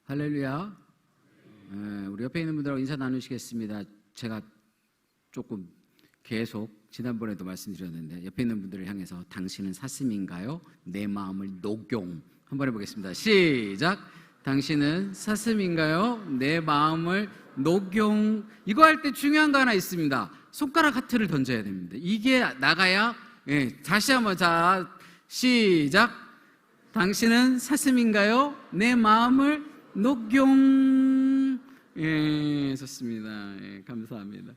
할렐루야. 우리 옆에 있는 분들하고 인사 나누시겠습니다. 제가 조금 계속 지난번에도 말씀드렸는데 옆에 있는 분들을 향해서 당신은 사슴인가요? 내 마음을 녹용 한번 해보겠습니다. 시작. 당신은 사슴인가요? 내 마음을 녹용. 이거 할 때 중요한 거 하나 있습니다. 손가락 하트를 던져야 됩니다. 이게 나가야 다시 한번 자 시작. 당신은 사슴인가요? 내 마음을 녹용. 좋습니다. 감사합니다.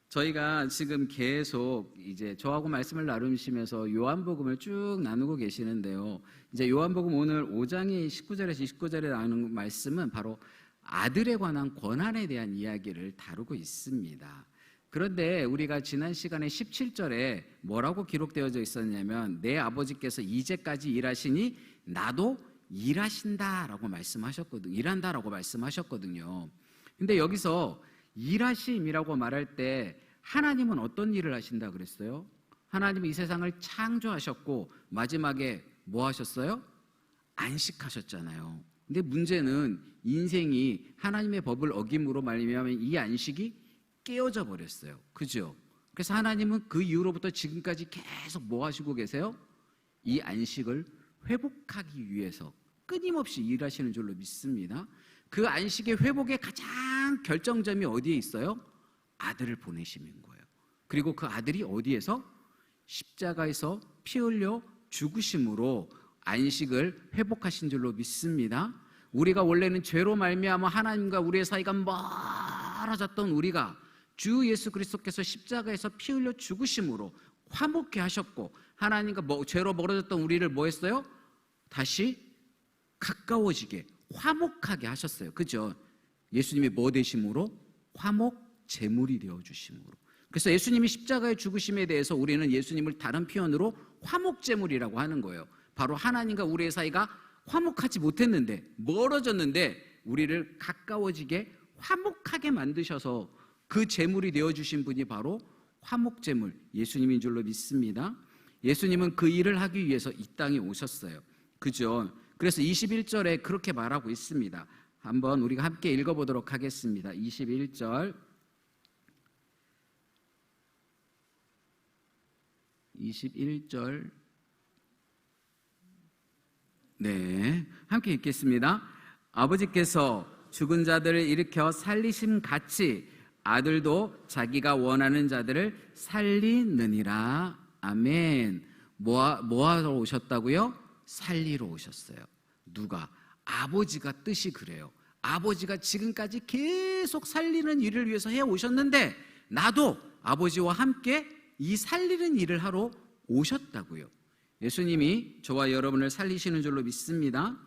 저희가 지금 계속 이제 저하고 말씀을 나누시면서 요한복음을 쭉 나누고 계시는데요. 이제 요한복음 오늘 5장의 19절에서 29절에 나오는 말씀은 바로 아들에 관한 권한에 대한 이야기를 다루고 있습니다. 그런데 우리가 지난 시간에 17절에 뭐라고 기록되어져 있었냐면 내 아버지께서 이제까지 일하시니 나도 일하신다라고 말씀하셨거든요. 일한다라고 말씀하셨거든요. 근데 여기서 일하심이라고 말할 때 하나님은 어떤 일을 하신다 그랬어요? 하나님은 이 세상을 창조하셨고 마지막에 뭐 하셨어요? 안식하셨잖아요. 근데 문제는 인생이 하나님의 법을 어김으로 말미암아 이 안식이 깨어져 버렸어요. 그죠? 그래서 하나님은 그 이후로부터 지금까지 계속 뭐 하시고 계세요? 이 안식을 회복하기 위해서 끊임없이 일하시는 줄로 믿습니다. 그 안식의 회복의 가장 결정점이 어디에 있어요? 아들을 보내시는 거예요. 그리고 그 아들이 어디에서? 십자가에서 피 흘려 죽으심으로 안식을 회복하신 줄로 믿습니다. 우리가 원래는 죄로 말미암아 하나님과 우리의 사이가 멀어졌던 우리가 주 예수 그리스도께서 십자가에서 피 흘려 죽으심으로 화목케 하셨고 하나님과 죄로 멀어졌던 우리를 뭐 했어요? 다시 가까워지게 화목하게 하셨어요. 그죠? 예수님이 뭐 되심으로? 화목 제물이 되어주심으로. 그래서 예수님이 십자가의 죽으심에 대해서 우리는 예수님을 다른 표현으로 화목 제물이라고 하는 거예요. 바로 하나님과 우리의 사이가 화목하지 못했는데 멀어졌는데 우리를 가까워지게 화목하게 만드셔서 그 제물이 되어주신 분이 바로 화목 제물 예수님인 줄로 믿습니다. 예수님은 그 일을 하기 위해서 이 땅에 오셨어요. 그죠? 그래서 21절에 그렇게 말하고 있습니다. 한번 우리가 함께 읽어보도록 하겠습니다. 21절 네, 함께 읽겠습니다. 아버지께서 죽은 자들을 일으켜 살리심 같이 아들도 자기가 원하는 자들을 살리느니라. 아멘. 뭐하러 오셨다고요? 살리러 오셨어요. 누가? 아버지가 뜻이 그래요. 아버지가 지금까지 계속 살리는 일을 위해서 해오셨는데 나도 아버지와 함께 이 살리는 일을 하러 오셨다고요. 예수님이 저와 여러분을 살리시는 줄로 믿습니다.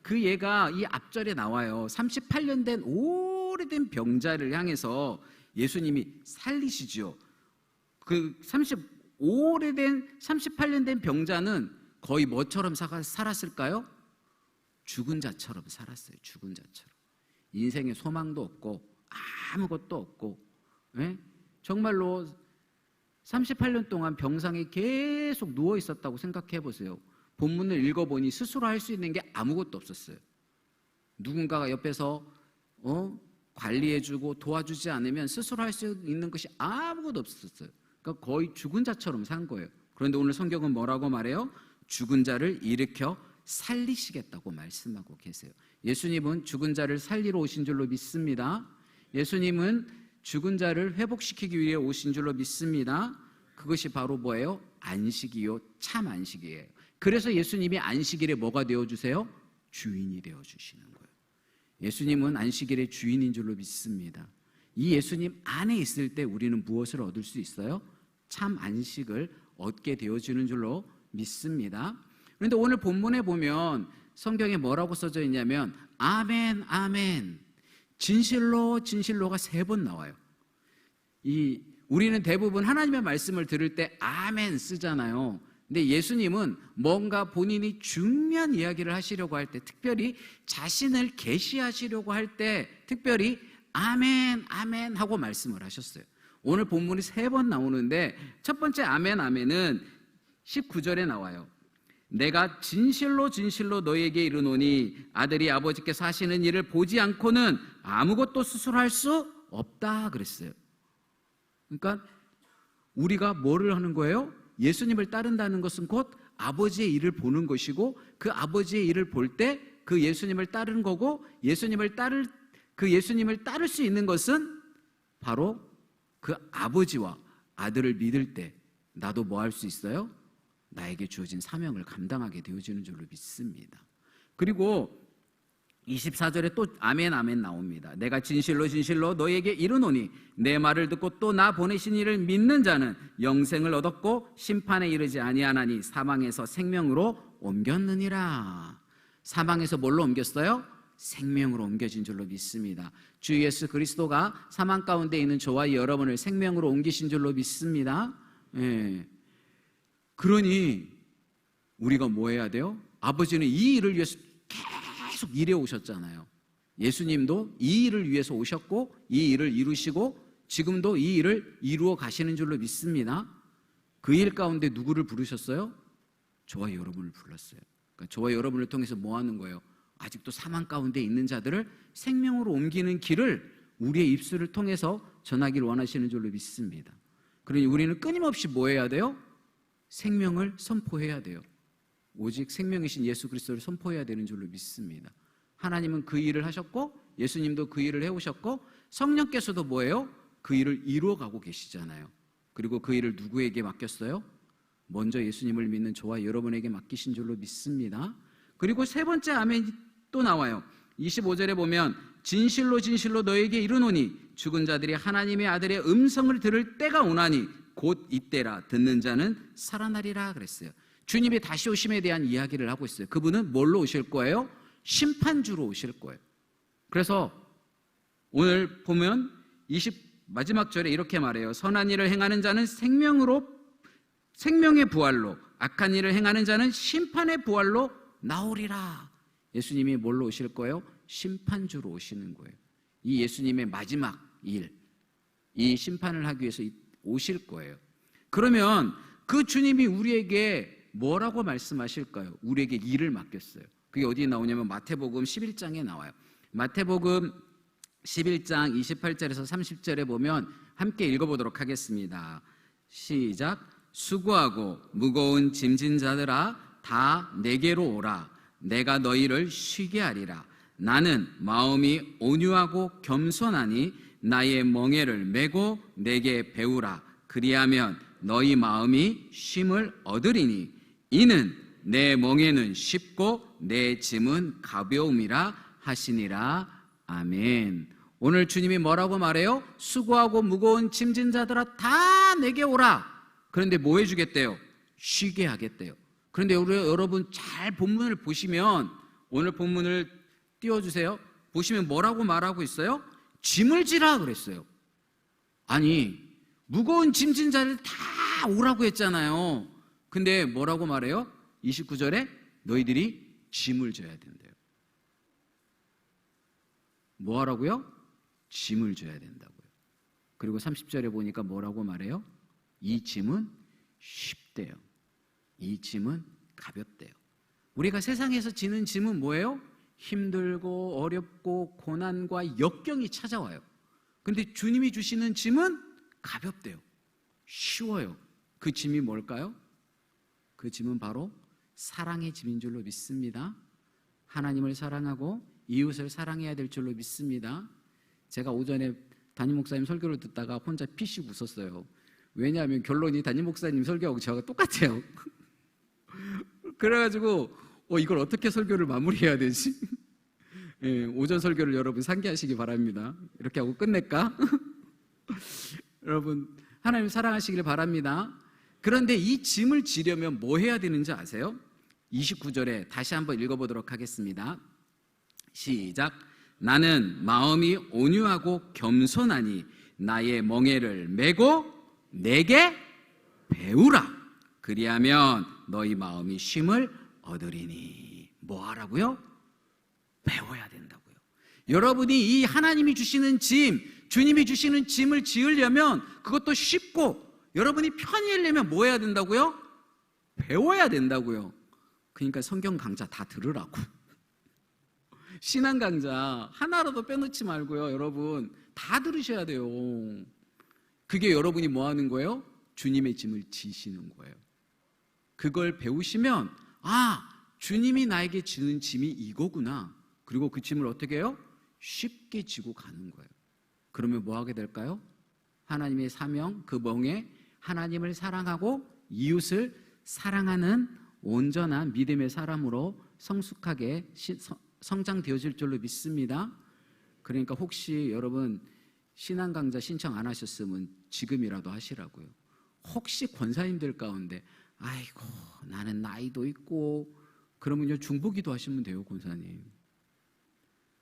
그 예가 이 앞절에 나와요. 38년 된 오래된 병자를 향해서 예수님이 살리시죠. 그 38년 된 병자는 거의 뭐처럼 살았을까요? 죽은 자처럼 살았어요. 죽은 자처럼. 인생에 소망도 없고 아무것도 없고 정말로 38년 동안 병상에 계속 누워 있었다고 생각해 보세요. 본문을 읽어보니 스스로 할 수 있는 게 아무것도 없었어요. 누군가가 옆에서 관리해주고 도와주지 않으면 스스로 할 수 있는 것이 아무것도 없었어요. 그러니까 거의 죽은 자처럼 산 거예요. 그런데 오늘 성경은 뭐라고 말해요? 죽은 자를 일으켜 살리시겠다고 말씀하고 계세요. 예수님은 죽은 자를 살리러 오신 줄로 믿습니다. 예수님은 죽은 자를 회복시키기 위해 오신 줄로 믿습니다. 그것이 바로 뭐예요? 안식이요, 참 안식이에요. 그래서 예수님이 안식일에 뭐가 되어주세요? 주인이 되어주시는 거예요. 예수님은 안식일의 주인인 줄로 믿습니다. 이 예수님 안에 있을 때 우리는 무엇을 얻을 수 있어요? 참 안식을 얻게 되어지는 줄로 믿습니다. 그런데 오늘 본문에 보면 성경에 뭐라고 써져 있냐면 아멘, 아멘, 진실로, 진실로가 3번 나와요. 우리는 대부분 하나님의 말씀을 들을 때 아멘 쓰잖아요. 근데 예수님은 뭔가 본인이 중요한 이야기를 하시려고 할 때, 특별히 자신을 계시하시려고 할 때 특별히 아멘, 아멘 하고 말씀을 하셨어요. 오늘 본문이 3번 나오는데 첫 번째 아멘, 아멘은 19절에 나와요. 내가 진실로 진실로 너희에게 이르노니 아들이 아버지께서 하시는 일을 보지 않고는 아무것도 스스로 할 수 없다 그랬어요. 그러니까 우리가 뭐를 하는 거예요? 예수님을 따른다는 것은 곧 아버지의 일을 보는 것이고, 그 아버지의 일을 볼 때 그 예수님을 따르는 거고, 예수님을 따를 수 있는 것은 바로 그 아버지와 아들을 믿을 때 나도 뭐 할 수 있어요? 나에게 주어진 사명을 감당하게 되어지는 줄로 믿습니다. 그리고 24절에 또 아멘 아멘 나옵니다. 내가 진실로 진실로 너희에게 이르노니 내 말을 듣고 또 나 보내신 이를 믿는 자는 영생을 얻었고 심판에 이르지 아니하나니 사망에서 생명으로 옮겼느니라. 사망에서 뭘로 옮겼어요? 생명으로 옮겨진 줄로 믿습니다. 주 예수 그리스도가 사망 가운데 있는 저와 여러분을 생명으로 옮기신 줄로 믿습니다. 예. 그러니 우리가 뭐 해야 돼요? 아버지는 이 일을 위해서 계속 일해 오셨잖아요. 예수님도 이 일을 위해서 오셨고 이 일을 이루시고 지금도 이 일을 이루어 가시는 줄로 믿습니다. 그 일 가운데 누구를 부르셨어요? 저와 여러분을 불렀어요. 그러니까 저와 여러분을 통해서 뭐 하는 거예요? 아직도 사망 가운데 있는 자들을 생명으로 옮기는 길을 우리의 입술을 통해서 전하기를 원하시는 줄로 믿습니다. 그러니 우리는 끊임없이 뭐 해야 돼요? 생명을 선포해야 돼요. 오직 생명이신 예수 그리스도를 선포해야 되는 줄로 믿습니다. 하나님은 그 일을 하셨고 예수님도 그 일을 해오셨고 성령께서도 뭐예요? 그 일을 이루어가고 계시잖아요. 그리고 그 일을 누구에게 맡겼어요? 먼저 예수님을 믿는 저와 여러분에게 맡기신 줄로 믿습니다. 그리고 세 번째 아멘이 또 나와요. 25절에 보면 진실로 진실로 너에게 이르노니 죽은 자들이 하나님의 아들의 음성을 들을 때가 오나니 곧 이때라. 듣는 자는 살아나리라 그랬어요. 주님이 다시 오심에 대한 이야기를 하고 있어요. 그분은 뭘로 오실 거예요? 심판주로 오실 거예요. 그래서 오늘 보면 마지막 절에 이렇게 말해요. 선한 일을 행하는 자는 생명의 부활로, 악한 일을 행하는 자는 심판의 부활로 나오리라. 예수님이 뭘로 오실 거예요? 심판주로 오시는 거예요. 이 예수님의 마지막 일, 이 심판을 하기 위해서 오실 거예요. 그러면 그 주님이 우리에게 뭐라고 말씀하실까요? 우리에게 일을 맡겼어요. 그게 어디에 나오냐면 마태복음 11장에 나와요. 마태복음 11장 28절에서 30절에 보면 함께 읽어보도록 하겠습니다. 시작. 수고하고 무거운 짐진 자들아 다 내게로 오라. 내가 너희를 쉬게 하리라. 나는 마음이 온유하고 겸손하니 나의 멍에를 메고 내게 배우라. 그리하면 너희 마음이 쉼을 얻으리니 이는 내 멍에는 쉽고 내 짐은 가벼움이라 하시니라. 아멘. 오늘 주님이 뭐라고 말해요? 수고하고 무거운 짐진 자들아 다 내게 오라. 그런데 뭐 해주겠대요? 쉬게 하겠대요. 그런데 여러분 잘 본문을 보시면, 오늘 본문을 띄워주세요. 보시면 뭐라고 말하고 있어요? 짐을 지라 그랬어요. 아니 무거운 짐진 자를 다 오라고 했잖아요. 근데 뭐라고 말해요? 29절에 너희들이 짐을 져야 된대요. 뭐 하라고요? 짐을 져야 된다고요. 그리고 30절에 보니까 뭐라고 말해요? 이 짐은 쉽대요. 이 짐은 가볍대요. 우리가 세상에서 지는 짐은 뭐예요? 힘들고 어렵고 고난과 역경이 찾아와요. 근데 주님이 주시는 짐은 가볍대요. 쉬워요. 그 짐이 뭘까요? 그 짐은 바로 사랑의 짐인 줄로 믿습니다. 하나님을 사랑하고 이웃을 사랑해야 될 줄로 믿습니다. 제가 오전에 담임 목사님 설교를 듣다가 혼자 피식 웃었어요. 왜냐하면 결론이 담임 목사님 설교하고 저하고 똑같아요. 그래가지고 이걸 어떻게 설교를 마무리해야 되지? 예, 오전 설교를 여러분 상기하시기 바랍니다. 이렇게 하고 끝낼까? 여러분 하나님 사랑하시길 바랍니다. 그런데 이 짐을 지려면 뭐 해야 되는지 아세요? 29절에 다시 한번 읽어보도록 하겠습니다. 시작. 나는 마음이 온유하고 겸손하니 나의 멍에를 메고 내게 배우라. 그리하면 너희 마음이 쉼을 얻으리니. 뭐 하라고요? 배워야 된다고요. 여러분이 이 하나님이 주시는 짐, 주님이 주시는 짐을 지으려면 그것도 쉽고 여러분이 편히 하려면 뭐 해야 된다고요? 배워야 된다고요. 그러니까 성경 강좌 다 들으라고. 신앙 강좌 하나라도 빼놓지 말고요. 여러분 다 들으셔야 돼요. 그게 여러분이 뭐 하는 거예요? 주님의 짐을 지시는 거예요. 그걸 배우시면 주님이 나에게 지는 짐이 이거구나. 그리고 그 짐을 어떻게 해요? 쉽게 지고 가는 거예요. 그러면 뭐 하게 될까요? 하나님의 사명, 그 멍에 하나님을 사랑하고 이웃을 사랑하는 온전한 믿음의 사람으로 성숙하게 성장되어질 줄로 믿습니다. 그러니까 혹시 여러분 신앙 강좌 신청 안 하셨으면 지금이라도 하시라고요. 혹시 권사님들 가운데 아이고 나는 나이도 있고 그러면요 중보기도 하시면 돼요. 권사님.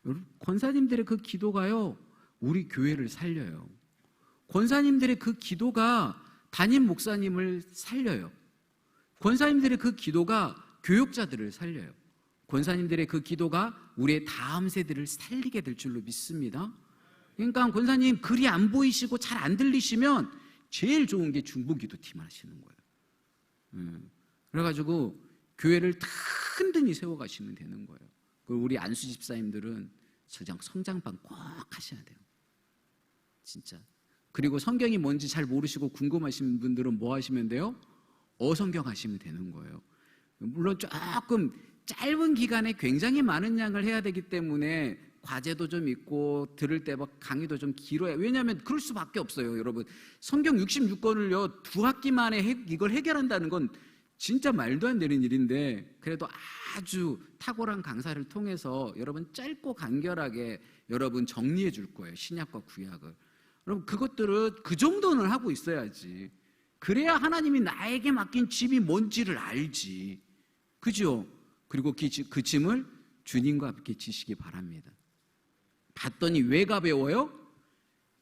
여러분 권사님들의 그 기도가요 우리 교회를 살려요. 권사님들의 그 기도가 담임 목사님을 살려요. 권사님들의 그 기도가 교육자들을 살려요. 권사님들의 그 기도가 우리의 다음 세대를 살리게 될 줄로 믿습니다. 그러니까 권사님 글이 안 보이시고 잘 안 들리시면 제일 좋은 게 중보기도 팀 하시는 거예요. 그래가지고 교회를 든든히 세워가시면 되는 거예요. 그리고 우리 안수 집사님들은 성장반 꼭 하셔야 돼요. 진짜. 그리고 성경이 뭔지 잘 모르시고 궁금하신 분들은 뭐 하시면 돼요? 어성경 하시면 되는 거예요. 물론 조금 짧은 기간에 굉장히 많은 양을 해야 되기 때문에 과제도 좀 있고 들을 때 막 강의도 좀 길어요. 왜냐하면 그럴 수밖에 없어요. 여러분 성경 66권을요 2학기 만에 이걸 해결한다는 건 진짜 말도 안 되는 일인데 그래도 아주 탁월한 강사를 통해서 여러분 짧고 간결하게 여러분 정리해 줄 거예요. 신약과 구약을. 여러분 그것들은 그 정도는 하고 있어야지. 그래야 하나님이 나에게 맡긴 짐이 뭔지를 알지. 그죠? 그리고 그 짐을 주님과 함께 지시기 바랍니다. 봤더니 왜 가벼워요?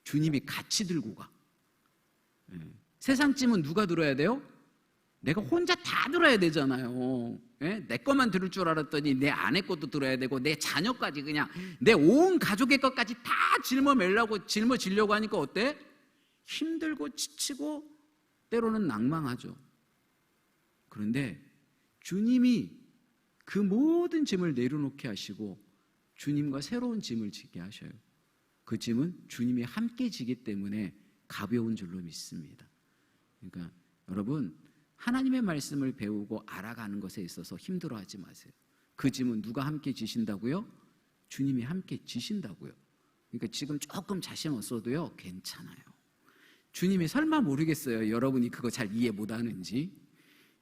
주님이 같이 들고 가. 세상 짐은 누가 들어야 돼요? 내가 혼자 다 들어야 되잖아요. 내 것만 들을 줄 알았더니 내 아내 것도 들어야 되고 내 자녀까지 그냥 내 온 가족의 것까지 다 짊어지려고 하니까 어때? 힘들고 지치고 때로는 낭망하죠. 그런데 주님이 그 모든 짐을 내려놓게 하시고 주님과 새로운 짐을 지게 하셔요. 그 짐은 주님이 함께 지기 때문에 가벼운 줄로 믿습니다. 그러니까 여러분 하나님의 말씀을 배우고 알아가는 것에 있어서 힘들어하지 마세요. 그 짐은 누가 함께 지신다고요? 주님이 함께 지신다고요. 그러니까 지금 조금 자신 없어도요 괜찮아요. 주님이 설마 모르겠어요. 여러분이 그거 잘 이해 못하는지,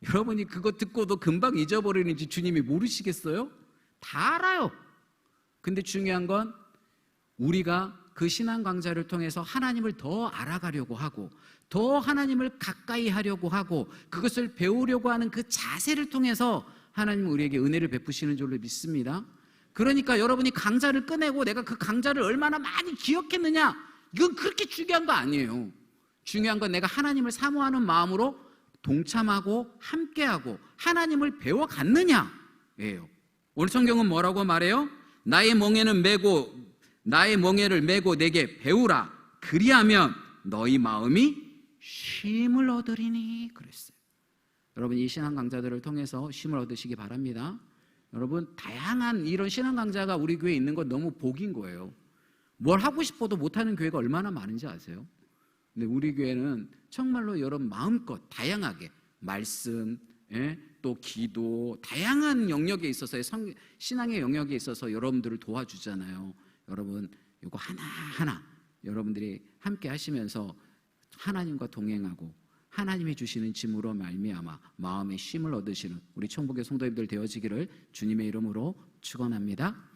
여러분이 그거 듣고도 금방 잊어버리는지 주님이 모르시겠어요? 다 알아요. 근데 중요한 건 우리가 그 신앙 강좌를 통해서 하나님을 더 알아가려고 하고 더 하나님을 가까이 하려고 하고 그것을 배우려고 하는 그 자세를 통해서 하나님은 우리에게 은혜를 베푸시는 줄로 믿습니다. 그러니까 여러분이 강좌를 꺼내고 내가 그 강좌를 얼마나 많이 기억했느냐, 이건 그렇게 중요한 거 아니에요. 중요한 건 내가 하나님을 사모하는 마음으로 동참하고 함께하고 하나님을 배워갔느냐예요. 오늘 성경은 뭐라고 말해요? 나의 멍에를 메고 내게 배우라. 그리하면 너희 마음이 쉼을 얻으리니 그랬어요. 여러분 이 신앙 강좌들을 통해서 쉼을 얻으시기 바랍니다. 여러분 다양한 이런 신앙 강좌가 우리 교회에 있는 건 너무 복인 거예요. 뭘 하고 싶어도 못하는 교회가 얼마나 많은지 아세요? 근데 우리 교회는 정말로 여러분 마음껏 다양하게 말씀, 또 기도, 다양한 영역에 있어서 신앙의 영역에 있어서 여러분들을 도와주잖아요. 여러분 이거 하나하나 여러분들이 함께 하시면서 하나님과 동행하고 하나님이 주시는 짐으로 말미암아 마음의 쉼을 얻으시는 우리 총복의 성도님들 되어지기를 주님의 이름으로 축원합니다.